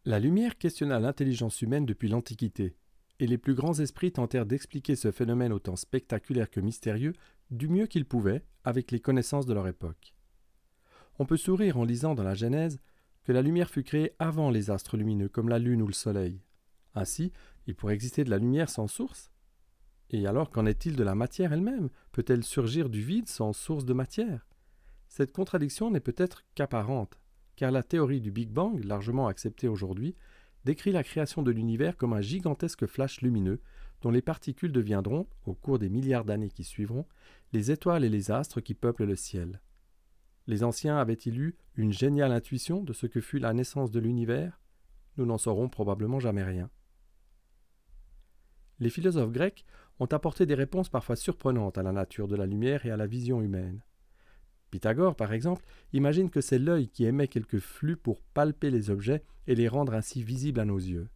La lumière questionna l'intelligence humaine depuis l'Antiquité, et les plus grands esprits tentèrent d'expliquer ce phénomène autant spectaculaire que mystérieux du mieux qu'ils pouvaient avec les connaissances de leur époque. On peut sourire en lisant dans la Genèse que la lumière fut créée avant les astres lumineux comme la Lune ou le Soleil. Ainsi, il pourrait exister de la lumière sans source. Et alors, qu'en est-il de la matière elle-même? Peut-elle surgir du vide sans source de matière? Cette contradiction n'est peut-être qu'apparente, car la théorie du Big Bang, largement acceptée aujourd'hui, décrit la création de l'univers comme un gigantesque flash lumineux dont les particules deviendront, au cours des milliards d'années qui suivront, les étoiles et les astres qui peuplent le ciel. Les anciens avaient-ils eu une géniale intuition de ce que fut la naissance de l'univers? Nous n'en saurons probablement jamais rien. Les philosophes grecs ont apporté des réponses parfois surprenantes à la nature de la lumière et à la vision humaine. Pythagore, par exemple, imagine que c'est l'œil qui émet quelques flux pour palper les objets et les rendre ainsi visibles à nos yeux.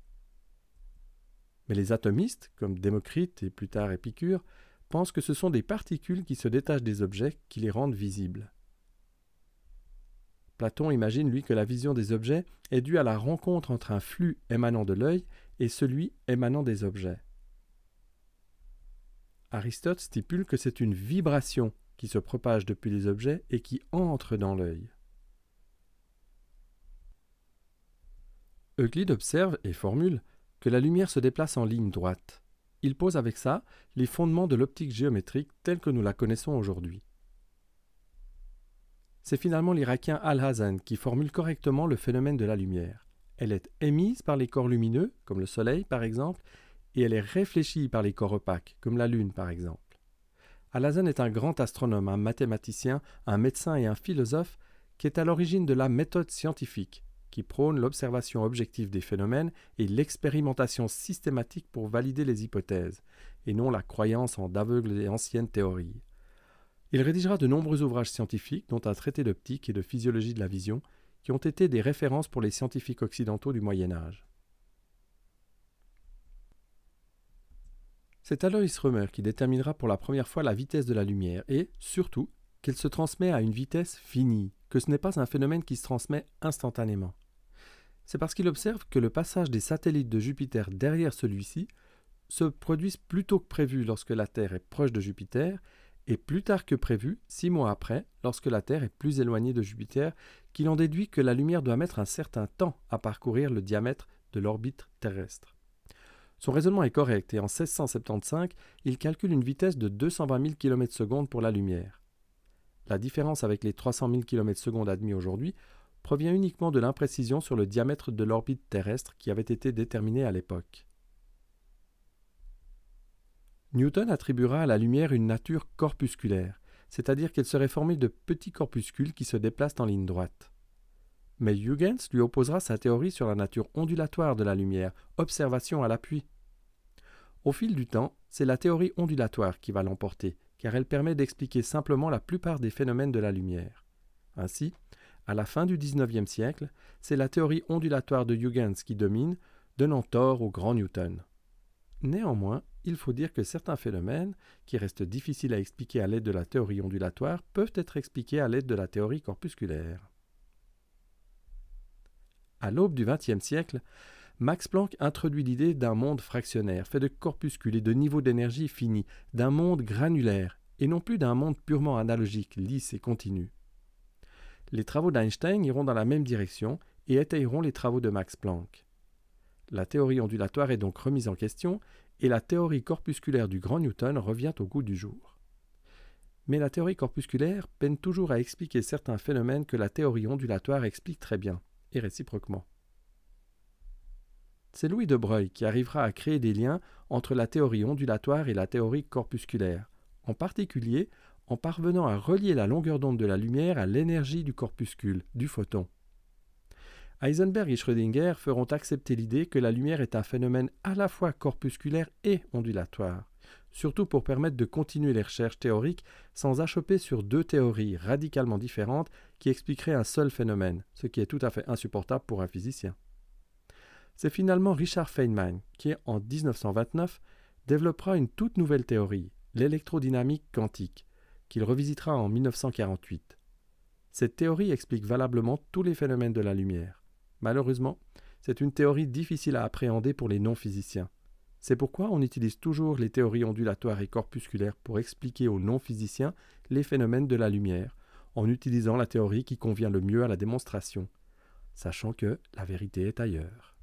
Mais les atomistes, comme Démocrite et plus tard Épicure, pensent que ce sont des particules qui se détachent des objets qui les rendent visibles. Platon imagine, lui, que la vision des objets est due à la rencontre entre un flux émanant de l'œil et celui émanant des objets. Aristote stipule que c'est une vibration qui se propage depuis les objets et qui entre dans l'œil. Euclide observe et formule que la lumière se déplace en ligne droite. Il pose avec ça les fondements de l'optique géométrique telle que nous la connaissons aujourd'hui. C'est finalement l'Irakien Alhazen qui formule correctement le phénomène de la lumière. Elle est émise par les corps lumineux, comme le Soleil par exemple, et elle est réfléchie par les corps opaques, comme la Lune par exemple. Alhazen est un grand astronome, un mathématicien, un médecin et un philosophe qui est à l'origine de la méthode scientifique, qui prône l'observation objective des phénomènes et l'expérimentation systématique pour valider les hypothèses, et non la croyance en d'aveugles et anciennes théories. Il rédigera de nombreux ouvrages scientifiques, dont un traité d'optique et de physiologie de la vision, qui ont été des références pour les scientifiques occidentaux du Moyen Âge. C'est Alois Römer qui déterminera pour la première fois la vitesse de la lumière et, surtout, qu'elle se transmet à une vitesse finie, que ce n'est pas un phénomène qui se transmet instantanément. C'est parce qu'il observe que le passage des satellites de Jupiter derrière celui-ci se produise plus tôt que prévu lorsque la Terre est proche de Jupiter et plus tard que prévu, 6 mois après, lorsque la Terre est plus éloignée de Jupiter, qu'il en déduit que la lumière doit mettre un certain temps à parcourir le diamètre de l'orbite terrestre. Son raisonnement est correct et en 1675, il calcule une vitesse de 220 000 km/s pour la lumière. La différence avec les 300 000 km/s admis aujourd'hui provient uniquement de l'imprécision sur le diamètre de l'orbite terrestre qui avait été déterminée à l'époque. Newton attribuera à la lumière une nature corpusculaire, c'est-à-dire qu'elle serait formée de petits corpuscules qui se déplacent en ligne droite. Mais Huygens lui opposera sa théorie sur la nature ondulatoire de la lumière, observation à l'appui. Au fil du temps, c'est la théorie ondulatoire qui va l'emporter, car elle permet d'expliquer simplement la plupart des phénomènes de la lumière. Ainsi, à la fin du XIXe siècle, c'est la théorie ondulatoire de Huygens qui domine, donnant tort au grand Newton. Néanmoins, il faut dire que certains phénomènes, qui restent difficiles à expliquer à l'aide de la théorie ondulatoire, peuvent être expliqués à l'aide de la théorie corpusculaire. À l'aube du XXe siècle, Max Planck introduit l'idée d'un monde fractionnaire, fait de corpuscules et de niveaux d'énergie finis, d'un monde granulaire, et non plus d'un monde purement analogique, lisse et continu. Les travaux d'Einstein iront dans la même direction et étayeront les travaux de Max Planck. La théorie ondulatoire est donc remise en question, et la théorie corpusculaire du grand Newton revient au goût du jour. Mais la théorie corpusculaire peine toujours à expliquer certains phénomènes que la théorie ondulatoire explique très bien, et réciproquement. C'est Louis de Broglie qui arrivera à créer des liens entre la théorie ondulatoire et la théorie corpusculaire, en particulier en parvenant à relier la longueur d'onde de la lumière à l'énergie du corpuscule, du photon. Heisenberg et Schrödinger feront accepter l'idée que la lumière est un phénomène à la fois corpusculaire et ondulatoire, surtout pour permettre de continuer les recherches théoriques sans achoper sur deux théories radicalement différentes qui expliqueraient un seul phénomène, ce qui est tout à fait insupportable pour un physicien. C'est finalement Richard Feynman qui, en 1929, développera une toute nouvelle théorie, l'électrodynamique quantique, qu'il revisitera en 1948. Cette théorie explique valablement tous les phénomènes de la lumière. Malheureusement, C'est une théorie difficile à appréhender pour les non-physiciens. C'est pourquoi on utilise toujours les théories ondulatoires et corpusculaires pour expliquer aux non-physiciens les phénomènes de la lumière, en utilisant la théorie qui convient le mieux à la démonstration, sachant que la vérité est ailleurs.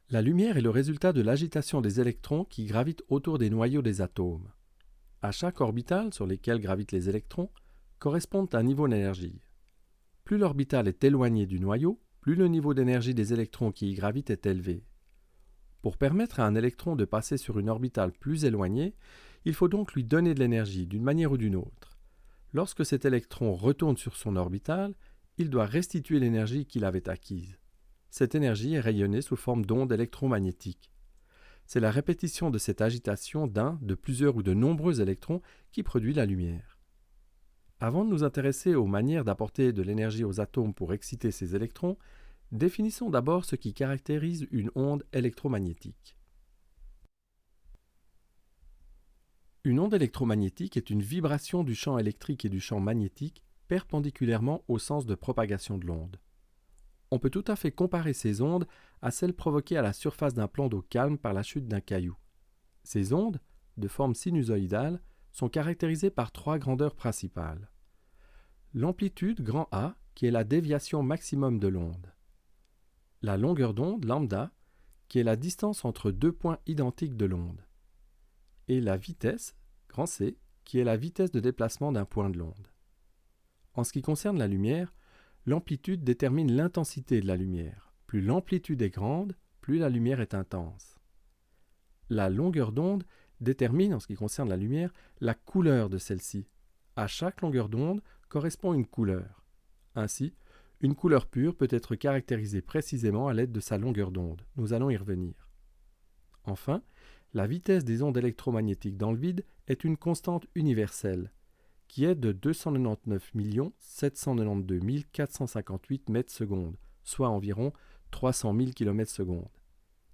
La lumière est le résultat de l'agitation des électrons qui gravitent autour des noyaux des atomes. À chaque orbitale sur lesquelles gravitent les électrons correspond un niveau d'énergie. Plus l'orbitale est éloignée du noyau, plus le niveau d'énergie des électrons qui y gravitent est élevé. Pour permettre à un électron de passer sur une orbitale plus éloignée, il faut donc lui donner de l'énergie d'une manière ou d'une autre. Lorsque cet électron retourne sur son orbitale, il doit restituer l'énergie qu'il avait acquise. Cette énergie est rayonnée sous forme d'ondes électromagnétiques. C'est la répétition de cette agitation d'un, de plusieurs ou de nombreux électrons qui produit la lumière. Avant de nous intéresser aux manières d'apporter de l'énergie aux atomes pour exciter ces électrons, définissons d'abord ce qui caractérise une onde électromagnétique. Une onde électromagnétique est une vibration du champ électrique et du champ magnétique perpendiculairement au sens de propagation de l'onde. On peut tout à fait comparer ces ondes à celles provoquées à la surface d'un plan d'eau calme par la chute d'un caillou. Ces ondes, de forme sinusoïdale, sont caractérisées par trois grandeurs principales. L'amplitude, grand A, qui est la déviation maximum de l'onde. La longueur d'onde, lambda, qui est la distance entre deux points identiques de l'onde. Et la vitesse, grand C, qui est la vitesse de déplacement d'un point de l'onde. En ce qui concerne la lumière, l'amplitude détermine l'intensité de la lumière. Plus l'amplitude est grande, plus la lumière est intense. La longueur d'onde détermine, en ce qui concerne la lumière, la couleur de celle-ci. À chaque longueur d'onde correspond une couleur. Ainsi, une couleur pure peut être caractérisée précisément à l'aide de sa longueur d'onde. Nous allons y revenir. Enfin, la vitesse des ondes électromagnétiques dans le vide est une constante universelle, qui est de 299 792 458 mètres secondes, soit environ 300 000 km secondes.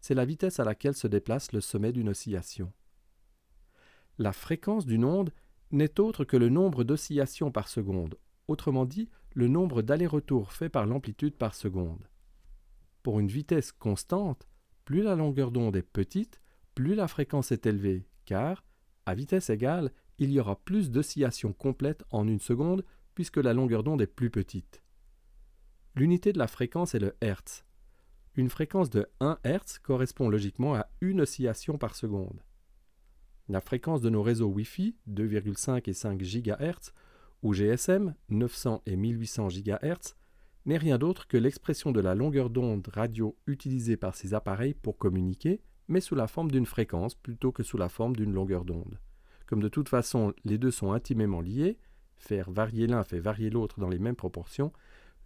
C'est la vitesse à laquelle se déplace le sommet d'une oscillation. La fréquence d'une onde n'est autre que le nombre d'oscillations par seconde, autrement dit, le nombre d'allers-retours faits par l'amplitude par seconde. Pour une vitesse constante, plus la longueur d'onde est petite, plus la fréquence est élevée, car, à vitesse égale, il y aura plus d'oscillations complètes en une seconde puisque la longueur d'onde est plus petite. L'unité de la fréquence est le Hertz. Une fréquence de 1 Hertz correspond logiquement à une oscillation par seconde. La fréquence de nos réseaux Wi-Fi, 2,5 et 5 GHz, ou GSM, 900 et 1800 GHz, n'est rien d'autre que l'expression de la longueur d'onde radio utilisée par ces appareils pour communiquer, mais sous la forme d'une fréquence plutôt que sous la forme d'une longueur d'onde. Comme de toute façon les deux sont intimement liés, faire varier l'un fait varier l'autre dans les mêmes proportions,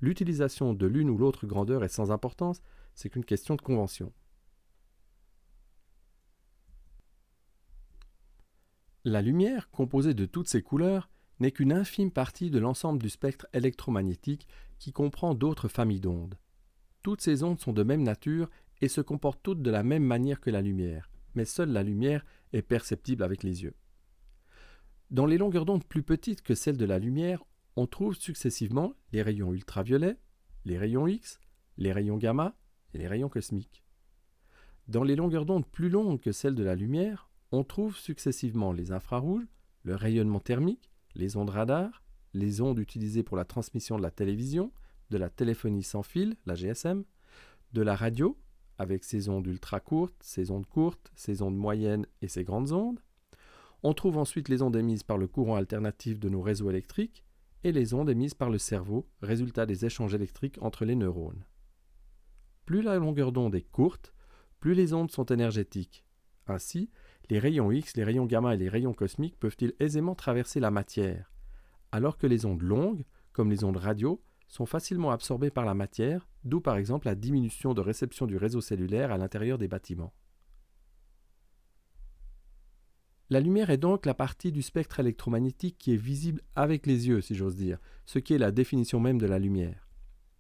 l'utilisation de l'une ou l'autre grandeur est sans importance, c'est qu'une question de convention. La lumière, composée de toutes ces couleurs, n'est qu'une infime partie de l'ensemble du spectre électromagnétique qui comprend d'autres familles d'ondes. Toutes ces ondes sont de même nature et se comportent toutes de la même manière que la lumière, mais seule la lumière est perceptible avec les yeux. Dans les longueurs d'onde plus petites que celles de la lumière, on trouve successivement les rayons ultraviolets, les rayons X, les rayons gamma et les rayons cosmiques. Dans les longueurs d'onde plus longues que celles de la lumière, on trouve successivement les infrarouges, le rayonnement thermique, les ondes radar, les ondes utilisées pour la transmission de la télévision, de la téléphonie sans fil, la GSM, de la radio, avec ses ondes ultra courtes, ses ondes moyennes et ses grandes ondes. On trouve ensuite les ondes émises par le courant alternatif de nos réseaux électriques et les ondes émises par le cerveau, résultat des échanges électriques entre les neurones. Plus la longueur d'onde est courte, plus les ondes sont énergétiques. Ainsi, les rayons X, les rayons gamma et les rayons cosmiques peuvent-ils aisément traverser la matière, alors que les ondes longues, comme les ondes radio, sont facilement absorbées par la matière, d'où par exemple la diminution de réception du réseau cellulaire à l'intérieur des bâtiments. La lumière est donc la partie du spectre électromagnétique qui est visible avec les yeux, si j'ose dire, ce qui est la définition même de la lumière.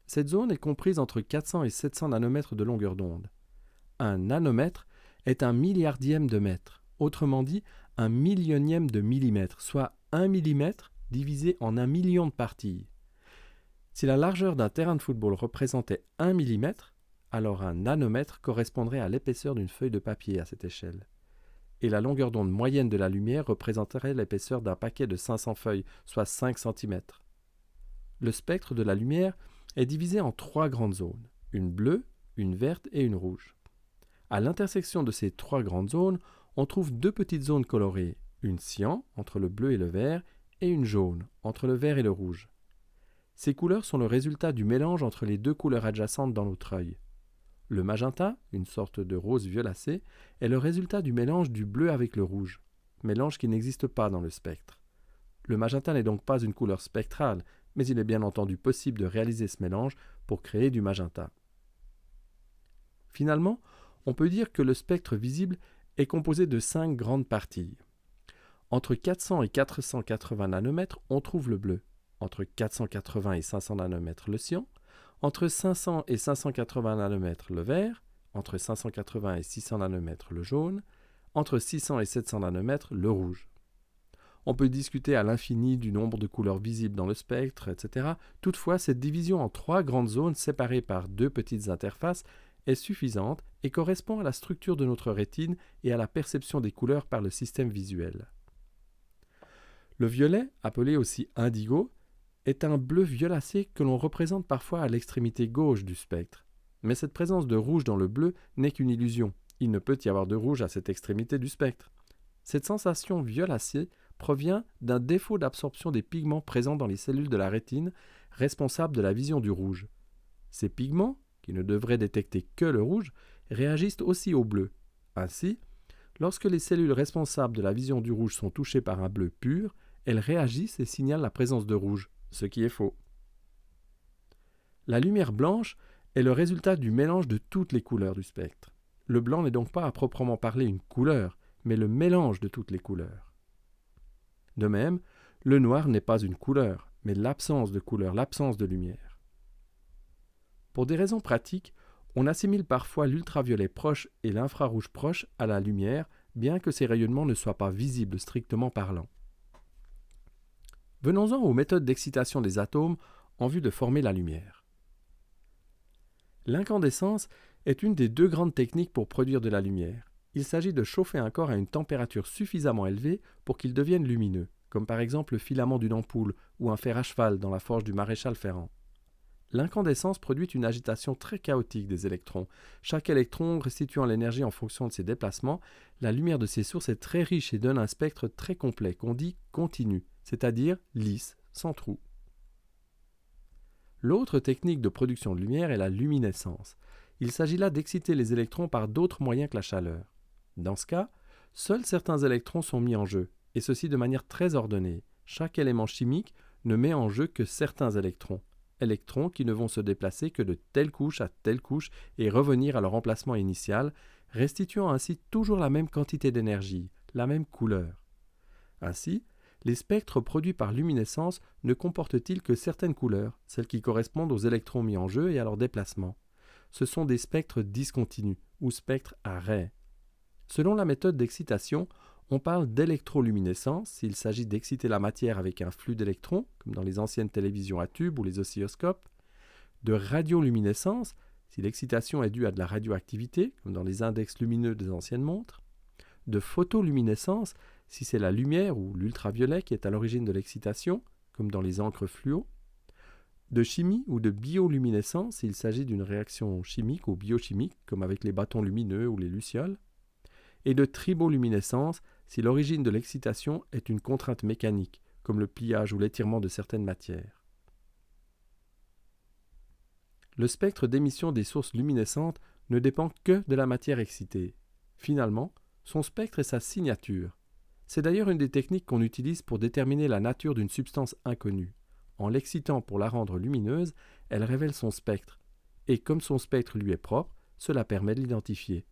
Cette zone est comprise entre 400 et 700 nanomètres de longueur d'onde. Un nanomètre est un milliardième de mètre, autrement dit un millionième de millimètre, soit 1 millimètre divisé en 1 million de parties. Si la largeur d'un terrain de football représentait 1 mm, alors un nanomètre correspondrait à l'épaisseur d'une feuille de papier à cette échelle. Et la longueur d'onde moyenne de la lumière représenterait l'épaisseur d'un paquet de 500 feuilles, soit 5 cm. Le spectre de la lumière est divisé en 3 grandes zones, une bleue, une verte et une rouge. À l'intersection de ces 3 grandes zones, on trouve 2 petites zones colorées, une cyan entre le bleu et le vert et une jaune entre le vert et le rouge. Ces couleurs sont le résultat du mélange entre les 2 couleurs adjacentes dans notre œil. Le magenta, une sorte de rose violacé, est le résultat du mélange du bleu avec le rouge, mélange qui n'existe pas dans le spectre. Le magenta n'est donc pas une couleur spectrale, mais il est bien entendu possible de réaliser ce mélange pour créer du magenta. Finalement, on peut dire que le spectre visible est composé de 5 grandes parties. Entre 400 et 480 nanomètres, on trouve le bleu. Entre 480 et 500 nanomètres, le cyan. Entre 500 et 580 nanomètres, le vert. Entre 580 et 600 nanomètres, le jaune. Entre 600 et 700 nanomètres, le rouge. On peut discuter à l'infini du nombre de couleurs visibles dans le spectre, etc. Toutefois, cette division en 3 grandes zones séparées par 2 petites interfaces est suffisante et correspond à la structure de notre rétine et à la perception des couleurs par le système visuel. Le violet, appelé aussi indigo, est un bleu violacé que l'on représente parfois à l'extrémité gauche du spectre. Mais cette présence de rouge dans le bleu n'est qu'une illusion. Il ne peut y avoir de rouge à cette extrémité du spectre. Cette sensation violacée provient d'un défaut d'absorption des pigments présents dans les cellules de la rétine, responsables de la vision du rouge. Ces pigments, qui ne devraient détecter que le rouge, réagissent aussi au bleu. Ainsi, lorsque les cellules responsables de la vision du rouge sont touchées par un bleu pur, elles réagissent et signalent la présence de rouge, ce qui est faux. La lumière blanche est le résultat du mélange de toutes les couleurs du spectre. Le blanc n'est donc pas à proprement parler une couleur, mais le mélange de toutes les couleurs. De même, le noir n'est pas une couleur, mais l'absence de couleur, l'absence de lumière. Pour des raisons pratiques, on assimile parfois l'ultraviolet proche et l'infrarouge proche à la lumière, bien que ces rayonnements ne soient pas visibles strictement parlant. Venons-en aux méthodes d'excitation des atomes en vue de former la lumière. L'incandescence est une des 2 grandes techniques pour produire de la lumière. Il s'agit de chauffer un corps à une température suffisamment élevée pour qu'il devienne lumineux, comme par exemple le filament d'une ampoule ou un fer à cheval dans la forge du maréchal Ferrand. L'incandescence produit une agitation très chaotique des électrons. Chaque électron restituant l'énergie en fonction de ses déplacements, la lumière de ces sources est très riche et donne un spectre très complet qu'on dit continu, c'est-à-dire lisse, sans trou. L'autre technique de production de lumière est la luminescence. Il s'agit là d'exciter les électrons par d'autres moyens que la chaleur. Dans ce cas, seuls certains électrons sont mis en jeu, et ceci de manière très ordonnée. Chaque élément chimique ne met en jeu que certains électrons qui ne vont se déplacer que de telle couche à telle couche et revenir à leur emplacement initial, restituant ainsi toujours la même quantité d'énergie, la même couleur. Ainsi, les spectres produits par luminescence ne comportent-ils que certaines couleurs, celles qui correspondent aux électrons mis en jeu et à leur déplacement. Ce sont des spectres discontinus, ou spectres à raies. Selon la méthode d'excitation, on parle d'électroluminescence s'il s'agit d'exciter la matière avec un flux d'électrons, comme dans les anciennes télévisions à tubes ou les oscilloscopes, de radioluminescence si l'excitation est due à de la radioactivité, comme dans les index lumineux des anciennes montres, de photoluminescence si c'est la lumière ou l'ultraviolet qui est à l'origine de l'excitation, comme dans les encres fluo, de chimie ou de bioluminescence s'il s'agit d'une réaction chimique ou biochimique, comme avec les bâtons lumineux ou les lucioles, et de triboluminescence si l'origine de l'excitation est une contrainte mécanique, comme le pliage ou l'étirement de certaines matières. Le spectre d'émission des sources luminescentes ne dépend que de la matière excitée. Finalement, son spectre est sa signature. C'est d'ailleurs une des techniques qu'on utilise pour déterminer la nature d'une substance inconnue. En l'excitant pour la rendre lumineuse, elle révèle son spectre, et comme son spectre lui est propre, cela permet de l'identifier.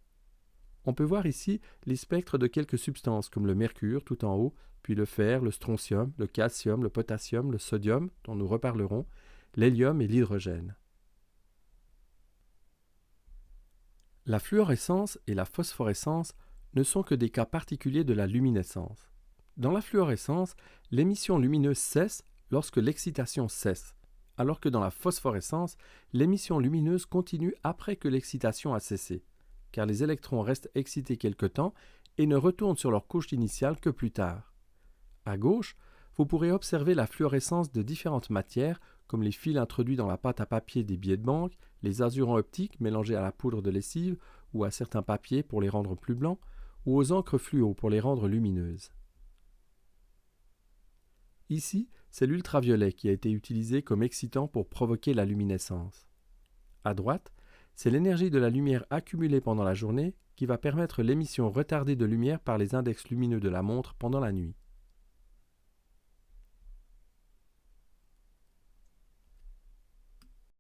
On peut voir ici les spectres de quelques substances comme le mercure tout en haut, puis le fer, le strontium, le calcium, le potassium, le sodium, dont nous reparlerons, l'hélium et l'hydrogène. La fluorescence et la phosphorescence ne sont que des cas particuliers de la luminescence. Dans la fluorescence, l'émission lumineuse cesse lorsque l'excitation cesse. alors que dans la phosphorescence, l'émission lumineuse continue après que l'excitation a cessé, car les électrons restent excités quelque temps et ne retournent sur leur couche initiale que plus tard. À gauche, vous pourrez observer la fluorescence de différentes matières, comme les fils introduits dans la pâte à papier des billets de banque, les azurants optiques mélangés à la poudre de lessive ou à certains papiers pour les rendre plus blancs, ou aux encres fluo pour les rendre lumineuses. Ici, c'est l'ultraviolet qui a été utilisé comme excitant pour provoquer la luminescence. À droite, c'est l'énergie de la lumière accumulée pendant la journée qui va permettre l'émission retardée de lumière par les index lumineux de la montre pendant la nuit.